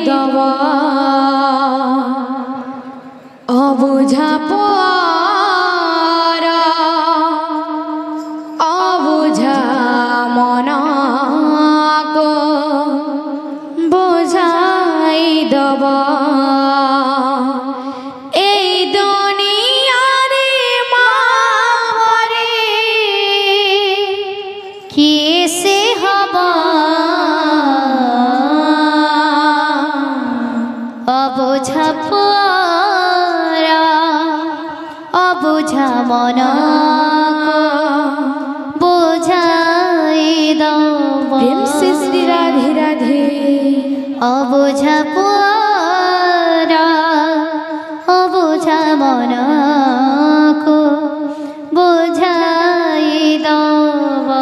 दवा अबुझा पारा अबुझा मना को बुझाई दवा अबुझा मना को बुझाई दवा प्रेम से श्री राधे राधे अबुझा पारा अबुझा मना को बुझाई दवा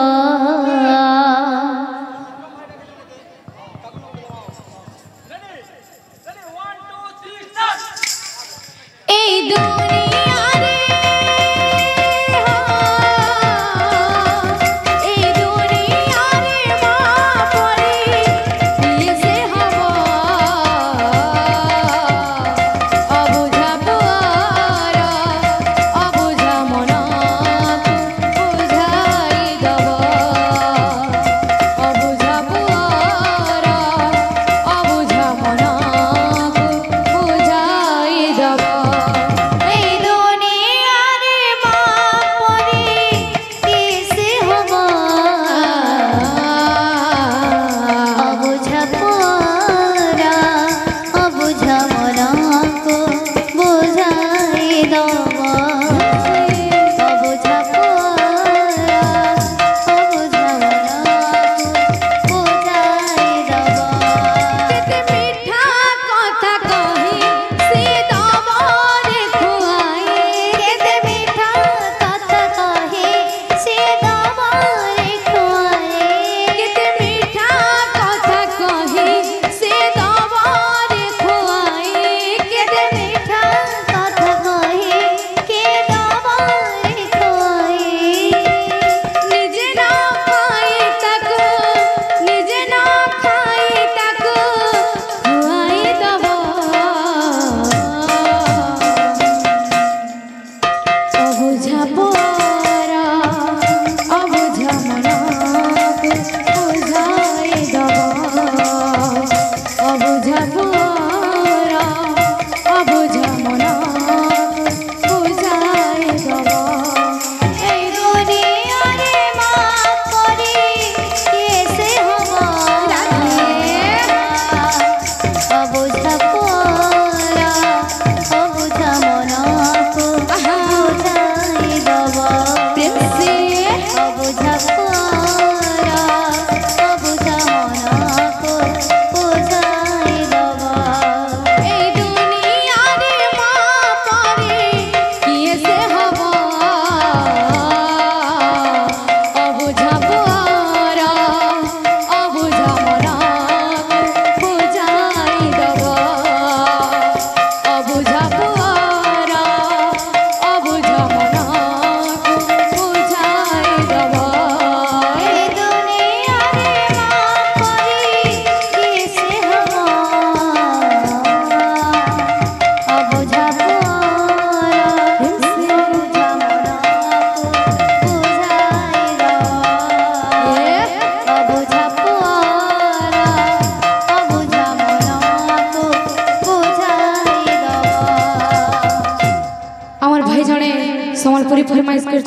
संबलपुरी फरमाइश कर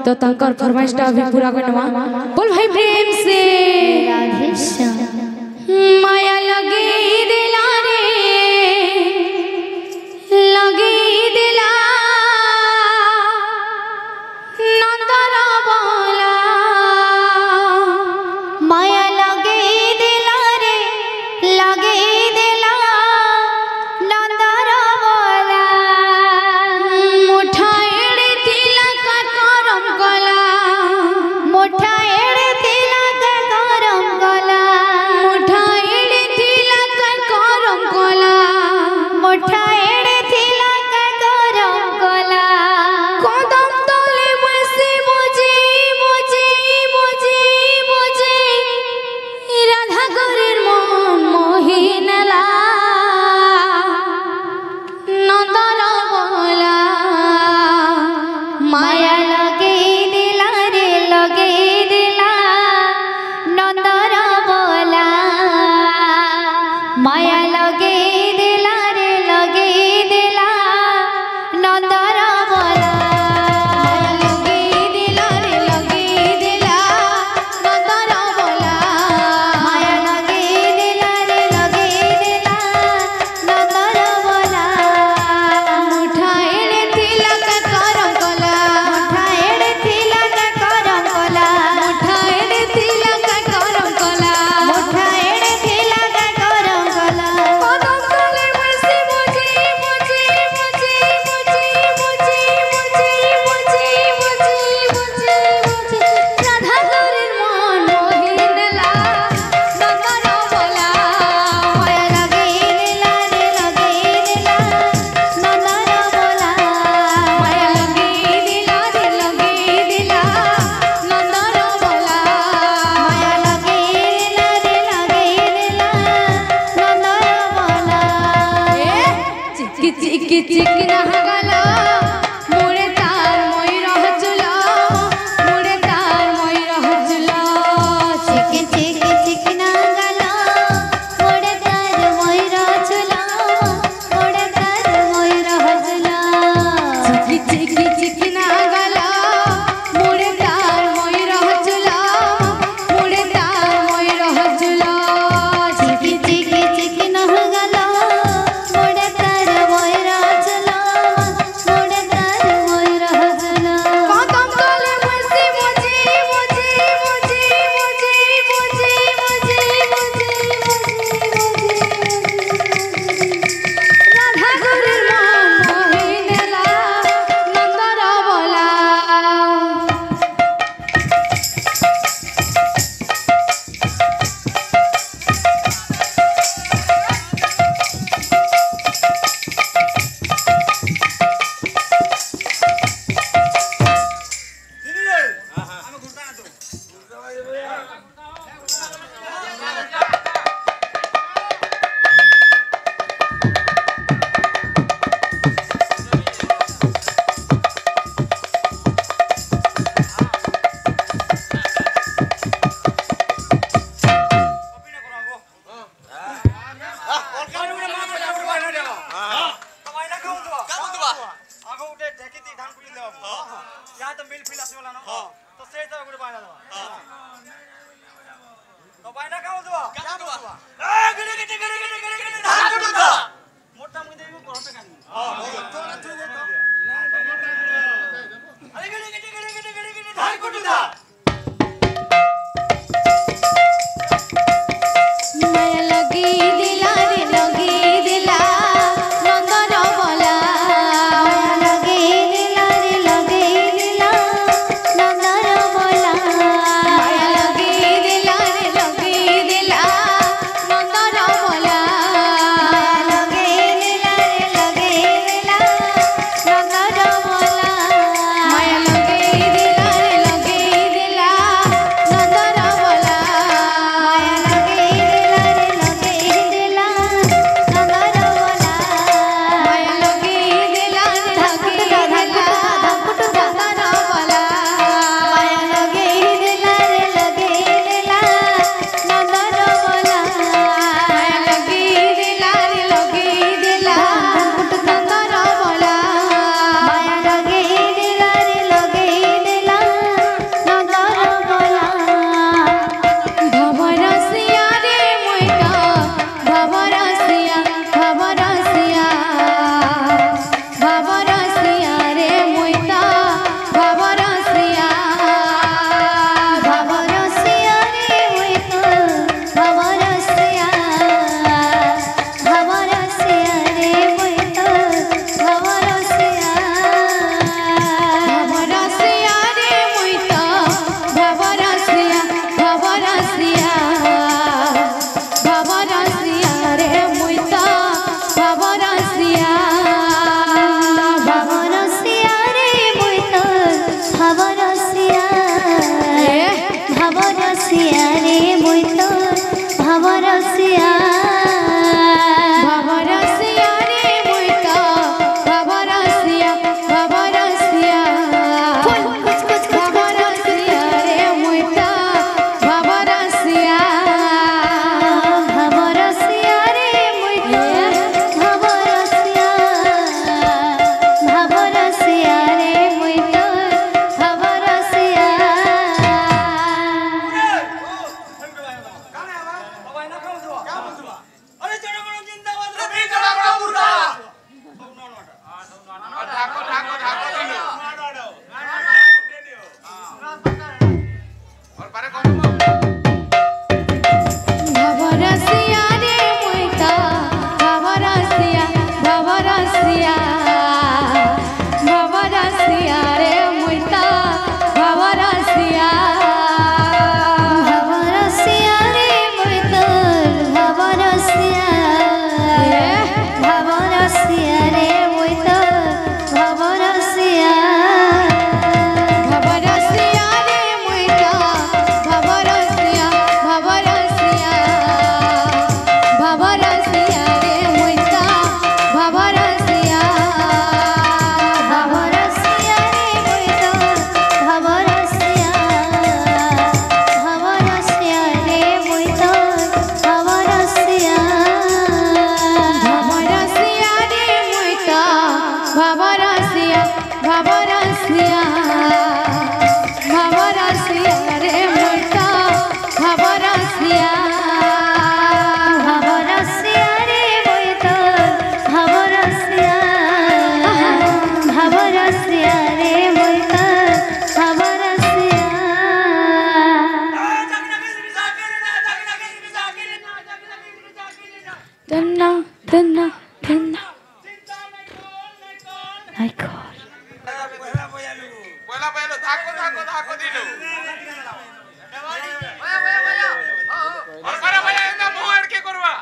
तो तंकर फरमाइश भी पूरा करवा बोल भाई प्रेम से राधे श्याम माया लगे दिला रे लगे दिला नंदरा बोला माया लगे दिला रे लगे दिला नंदरा बोला मुठा एड़े तिलक करम गला मुठा एड़े तिलक करम गला चिकी चिकना गला मोरे तार मोई रह चुला मोरे तार मोई रह चुला चिकी चिकी चिकना गला मोरे तार मोई रह चुला मोरे तार मोई रह चुला चिकी चिकी चिकना गला मोरे तार मोई रह चुला मोरे तार मोई रह चुला चिकी चिकी चिकना गला मोरे तार मोई रह चुला Dana, dana, dana. My God. পয়লা পয়লা থাকো থাকো থাকো দিলু আরে ভাই এটা মুহ আর কি করবা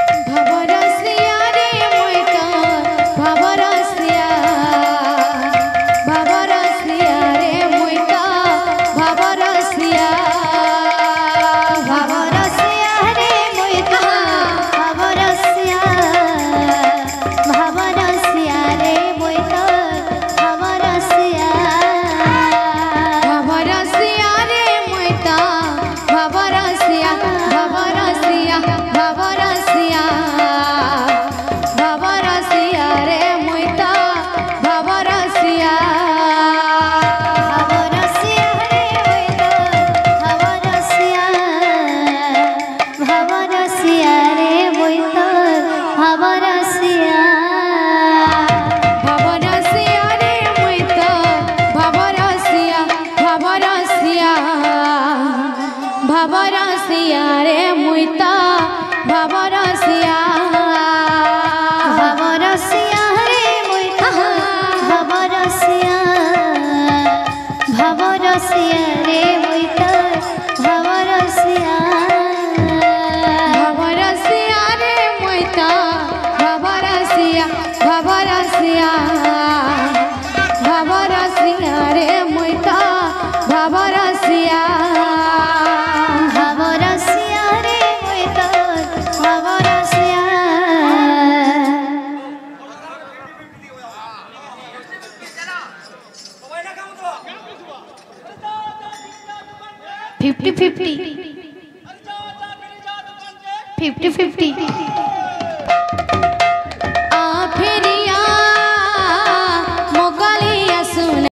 Bhavarasya re moita, bhavarasya, bhavarasya re moita, bhavarasya, ভাবরসিয়া রে মইতা ভাবরসিয়া ভাবরসিয়া রে মইতা ভাবরসিয়া bhavarasya re moita, bhavarasya, bhavarasya, bhavarasya, bhavarasya re moita, bhavarasya. ভাবরসিয়া রে মইতা ভাবরসিয়া ভাবরসিয়া রে মইতা ভাবরসিয়া Bhavarasya re moita, bhavarasya, bhavarasya, bhavarasya re moita, bhavarasya. ভাবরসিয়া রে মইতা ভাবরসিয়া ভাবরসিয়া রে মইতা ভাবরসিয়া Bhavarasya re moita, bhavarasya, bhavarasya, bhavarasya re moita, bhavarasya. ভাবরসিয়া রে মইতা ভাবরসিয়া 50-50 50-50